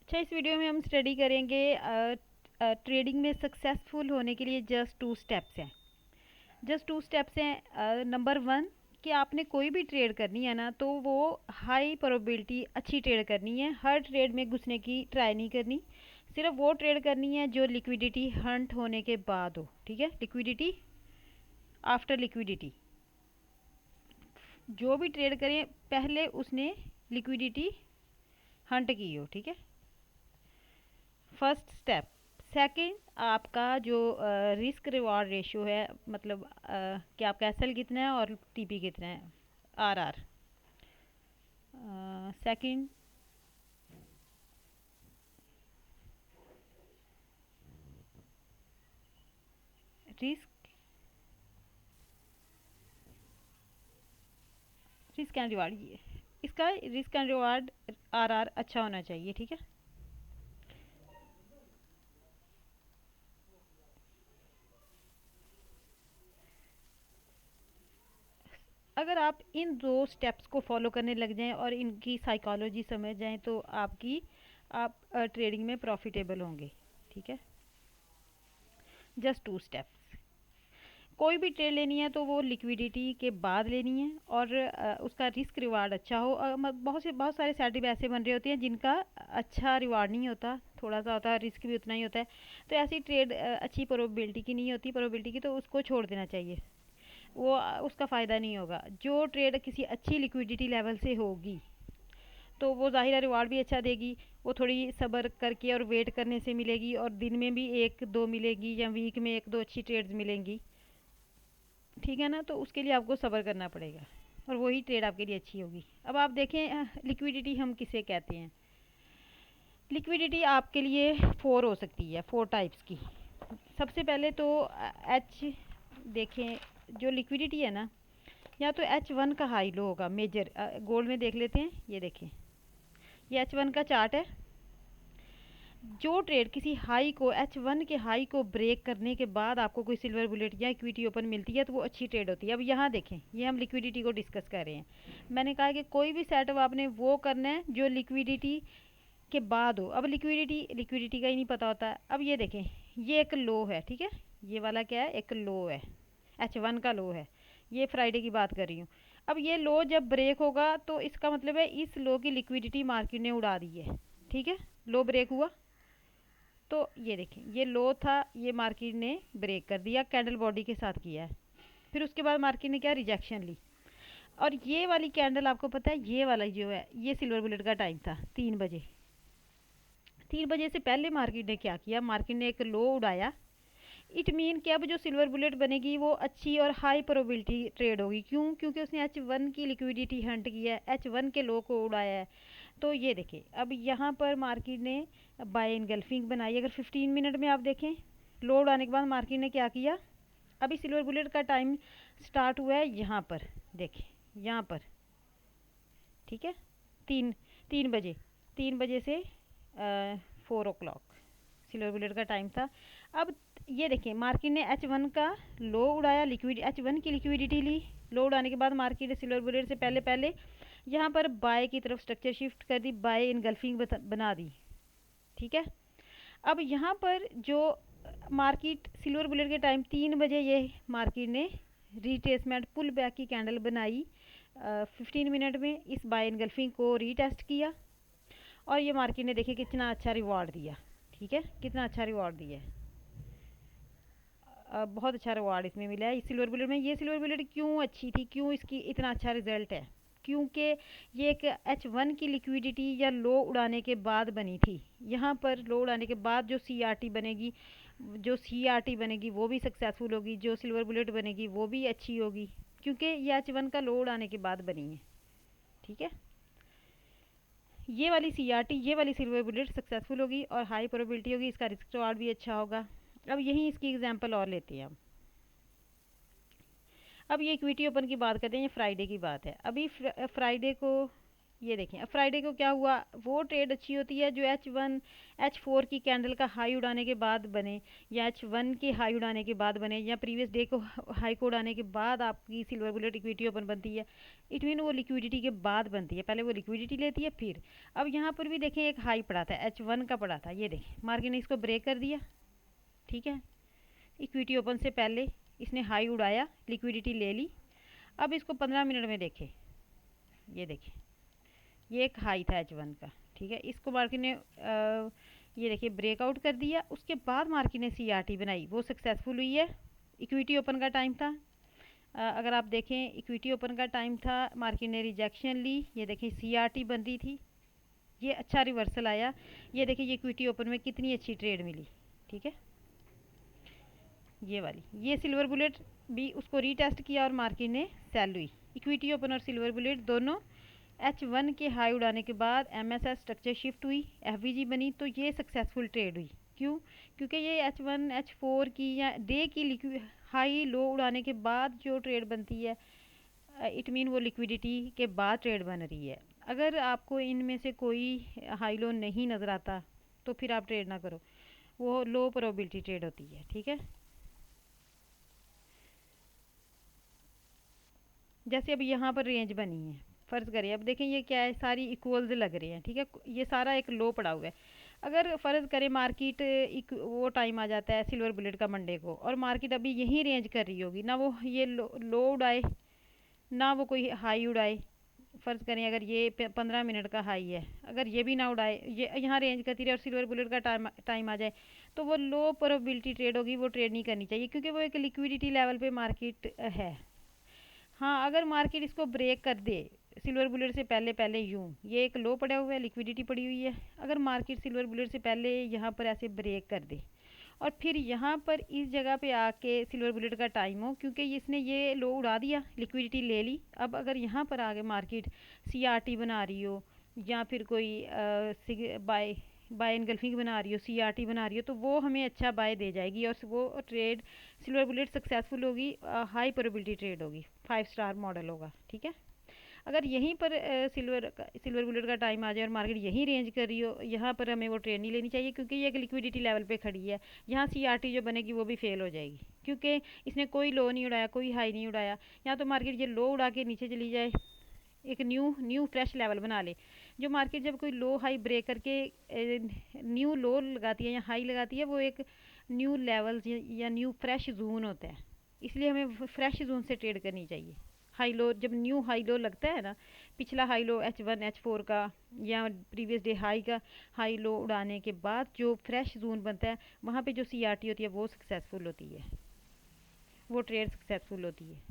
अच्छा, इस वीडियो में हम स्टडी करेंगे ट्रेडिंग में सक्सेसफुल होने के लिए जस्ट टू स्टेप्स हैं। जस्ट टू स्टेप्स हैं। नंबर वन, कि आपने कोई भी ट्रेड करनी है ना, तो वो हाई प्रोबेबिलिटी अच्छी ट्रेड करनी है। हर ट्रेड में घुसने की ट्राई नहीं करनी। सिर्फ वो ट्रेड करनी है जो लिक्विडिटी हंट होने के बाद हो। ठीक है, लिक्विडिटी, आफ्टर लिक्विडिटी जो भी ट्रेड करें पहले उसने लिक्विडिटी हंट की हो। ठीक है, फर्स्ट स्टेप। सेकंड, आपका जो रिस्क रिवॉर्ड रेशियो है, मतलब कि आपका एसएल कितना है और टीपी कितना है, RR. Second, risk risk and reward, ये इसका रिस्क एंड रिवार्ड आरआर अच्छा होना चाहिए। ठीक है, अगर आप इन दो स्टेप्स को फॉलो करने लग जाएं और इनकी साइकोलॉजी समझ जाएं तो आप ट्रेडिंग में प्रॉफिटेबल होंगे। ठीक है, जस्ट टू स्टेप्स। कोई भी ट्रेड लेनी है तो वो लिक्विडिटी के बाद लेनी है और उसका रिस्क रिवार्ड अच्छा हो। बहुत सारे सेटअप ऐसे बन रहे होते हैं जिनका अच्छा रिवार्ड नहीं होता, थोड़ा सा होता है, रिस्क भी उतना ही होता है। तो ऐसी ट्रेड अच्छी प्रोबेबिलिटी की नहीं होती, प्रोबेबिलिटी की, तो उसको छोड़ देना चाहिए। वो उसका फ़ायदा नहीं होगा। जो ट्रेड किसी अच्छी लिक्विडिटी लेवल से होगी तो वो ज़ाहिर है रिवार्ड भी अच्छा देगी। वो थोड़ी सब्र करके और वेट करने से मिलेगी, और दिन में भी एक दो मिलेगी या वीक में एक दो अच्छी ट्रेड्स मिलेंगी। ठीक है ना, तो उसके लिए आपको सब्र करना पड़ेगा और वही ट्रेड आपके लिए अच्छी होगी। अब आप देखें लिक्विडिटी हम किसे कहते हैं। लिक्विडिटी आपके लिए फोर हो सकती है, फोर टाइप्स की। सबसे पहले तो एच देखें, जो लिक्विडिटी है ना, या तो H1 का हाई लो होगा मेजर। गोल्ड में देख लेते हैं, ये देखें, ये H1 का चार्ट है। जो ट्रेड किसी हाई को, H1 के हाई को ब्रेक करने के बाद आपको कोई सिल्वर बुलेट या इक्विटी ओपन मिलती है तो वो अच्छी ट्रेड होती है। अब यहाँ देखें, ये हम लिक्विडिटी को डिस्कस कर रहे हैं। मैंने कहा कि कोई भी सेटअप आपने वो करना है जो लिक्विडिटी के बाद हो। अब लिक्विडिटी का ही नहीं पता होता है। अब ये देखें, ये एक लो है। ठीक है, ये वाला क्या है, एक लो है, H1 का लो है। ये फ्राइडे की बात कर रही हूँ। अब ये लो जब ब्रेक होगा तो इसका मतलब है इस लो की लिक्विडिटी मार्केट ने उड़ा दी है। ठीक है, लो ब्रेक हुआ तो ये देखें, ये लो था, ये मार्केट ने ब्रेक कर दिया, कैंडल बॉडी के साथ किया है। फिर उसके बाद मार्केट ने क्या, रिजेक्शन ली। और ये वाली कैंडल आपको पता है, ये वाला जो है, ये सिल्वर बुलेट का टाइम था 3 बजे। 3 बजे से पहले मार्केट ने क्या किया, मार्केट ने एक लो उड़ाया। इट मीन कि अब जो सिल्वर बुलेट बनेगी वो अच्छी और हाई प्रोबेबिलिटी ट्रेड होगी। क्यों? क्योंकि उसने H1 की लिक्विडिटी हंट किया है, H1 के लो को उड़ाया है। तो ये देखें, अब यहाँ पर मार्केट ने बाय इनगल्फिंग बनाई। अगर 15 मिनट में आप देखें, लो उड़ाने के बाद मार्केट ने क्या किया, अभी सिल्वर बुलेट का टाइम स्टार्ट हुआ है यहाँ पर, देखें यहाँ पर। ठीक है, तीन 3 बजे, 3 बजे से 4 o'clock सिल्वर बुलेट का टाइम था। अब ये देखिए, मार्केट ने H1 का लो उड़ाया, लिक्विड H1 की लिक्विडिटी ली। लो उड़ाने के बाद मार्केट ने सिल्वर बुलेट से पहले पहले यहाँ पर बाय की तरफ स्ट्रक्चर शिफ्ट कर दी, बाय इनगल्फिंग बना दी। ठीक है, अब यहाँ पर जो मार्केट सिल्वर बुलेट के टाइम 3 बजे, ये मार्केट ने रिट्रेसमेंट पुल बैक की कैंडल बनाई 15 मिनट में, इस बाय इनगल्फिंग को रीटेस्ट किया और ये मार्केट ने देखिए कितना अच्छा रिवॉर्ड दिया। ठीक है, कितना अच्छा रिवॉर्ड दिया है। बहुत अच्छा रिवॉर्ड इसमें मिला है सिल्वर बुलेट में। ये सिल्वर बुलेट क्यों अच्छी थी, क्यों इसकी इतना अच्छा रिजल्ट है, क्योंकि ये एक H1 की लिक्विडिटी या लो उड़ाने के बाद बनी थी। यहाँ पर लो उड़ाने के बाद जो CRT बनेगी, जो CRT बनेगी वो भी सक्सेसफुल होगी, जो सिल्वर बुलेट बनेगी वो भी अच्छी होगी, क्योंकि ये H1 का लो उड़ाने के बाद बनी है। ठीक है, ये वाली CRT, ये वाली सिल्वर बुलेट सक्सेसफुल होगी और हाई प्रोबेबिलिटी होगी, इसका रिस्क रिवार्ड भी अच्छा होगा। अब यही इसकी एग्जांपल और लेते हैं हम। अब ये इक्विटी ओपन की बात करते हैं, ये फ्राइडे की बात है। अभी फ्राइडे को ये देखें अब फ्राइडे को क्या हुआ, वो ट्रेड अच्छी होती है जो H4 की कैंडल का हाई उड़ाने के बाद बने, या H1 के हाई उड़ाने के बाद बने, या प्रीवियस डे को हाई को उड़ाने के बाद आपकी सिल्वर बुलेट इक्विटी ओपन बनती है। इट मीन वो लिक्विडिटी के बाद बनती है, पहले वो लिक्विडिटी लेती है फिर। अब यहाँ पर भी देखें एक हाई पड़ा था, H1 का पड़ा था, ये देखें मार्केट ने इसको ब्रेक कर दिया, ठीक है। इक्विटी ओपन से पहले इसने हाई उड़ाया, लिक्विडिटी ले ली। अब इसको 15 मिनट में देखें, ये देखें ये एक हाई था H1 का, ठीक है। इसको मार्केट ने ये देखिए ब्रेकआउट कर दिया। उसके बाद मार्केट ने CRT बनाई, वो सक्सेसफुल हुई है। इक्विटी ओपन का टाइम था, अगर आप देखें इक्विटी ओपन का टाइम था, मार्केट ने रिजेक्शन ली, ये देखिए CRT बन रही थी, ये अच्छा रिवर्सल आया। ये देखिए ये इक्विटी ओपन में कितनी अच्छी ट्रेड मिली, ठीक है। ये वाली ये सिल्वर बुलेट भी उसको रीटेस्ट किया और मार्केट ने सेल हुई। इक्विटी ओपन और सिल्वर बुलेट दोनों H1 के हाई उड़ाने के बाद MSS स्ट्रक्चर शिफ्ट हुई, FVG बनी, तो ये सक्सेसफुल ट्रेड हुई। क्यों? क्योंकि ये H1 H4 की या डे की हाई लो उड़ाने के बाद जो ट्रेड बनती है, इट मीन वो लिक्विडिटी के बाद ट्रेड बन रही है। अगर आपको इनमें से कोई हाई लो नहीं नज़र आता तो फिर आप ट्रेड ना करो, वो लो प्रोबेबिलिटी ट्रेड होती है, ठीक है। जैसे अब यहाँ पर रेंज बनी है, फ़र्ज़ करिए अब देखें ये क्या है, सारी इक्वल्स लग रही हैं, ठीक है। ये सारा एक लो पड़ा हुआ है। अगर फ़र्ज़ करें मार्केट वो टाइम आ जाता है सिल्वर बुलेट का मंडे को, और मार्केट अभी यहीं रेंज कर रही होगी ना, वो ये लो उड़ाए ना वो कोई हाई उड़ाए। फ़र्ज़ करें अगर ये 15 मिनट का हाई है, अगर ये भी ना उड़ाए, ये यहाँ रेंज करती रहे और सिल्वर बुलेट का टाइम आ जाए, तो वो लो प्रोबेबिलिटी ट्रेड होगी, वो ट्रेड नहीं करनी चाहिए, क्योंकि वो एक लिक्विडिटी लेवल पे मार्केट है। हाँ, अगर मार्केट इसको ब्रेक कर दे सिल्वर बुलेट से पहले पहले, यूँ ये एक लो पड़ा हुआ है, लिक्विडिटी पड़ी हुई है, अगर मार्केट सिल्वर बुलेट से पहले यहाँ पर ऐसे ब्रेक कर दे और फिर यहाँ पर इस जगह पे आके सिल्वर बुलेट का टाइम हो, क्योंकि इसने ये लो उड़ा दिया, लिक्विडिटी ले ली। अब अगर यहाँ पर आगे मार्केट CRT बना रही हो, या फिर कोई बाय बाय एनगल्फिंग बना रही हो, CRT बना रही हो, तो वो हमें अच्छा बाय दे जाएगी और वो ट्रेड सिल्वर बुलेट सक्सेसफुल होगी, हाई प्रोबेबिलिटी ट्रेड होगी, 5 स्टार मॉडल होगा, ठीक है। अगर यहीं पर सिल्वर बुलेट का टाइम आ जाए और मार्केट यहीं रेंज कर रही हो, यहाँ पर हमें वो ट्रेड नहीं लेनी चाहिए, क्योंकि ये एक लिक्विडिटी लेवल पे खड़ी है। यहाँ CRT जो बनेगी वो भी फेल हो जाएगी, क्योंकि इसने कोई लो नहीं उड़ाया, कोई हाई नहीं उड़ाया। यहाँ तो मार्केट ये लो उड़ा के नीचे चली जाए, एक न्यू फ्रेश लेवल बना ले। जो मार्केट जब कोई लो हाई ब्रेक करके न्यू लो लगाती है या हाई लगाती है, वो एक न्यू लेवल या न्यू फ्रेश जोन होता है, इसलिए हमें फ्रेश जोन से ट्रेड करनी चाहिए। हाई लो जब न्यू हाई लो लगता है ना, पिछला हाई लो H1 H4 का या प्रीवियस डे हाई का हाई लो उड़ाने के बाद जो फ्रेश जोन बनता है, वहाँ पे जो CRT होती है वो सक्सेसफुल होती है, वो ट्रेड सक्सेसफुल होती है।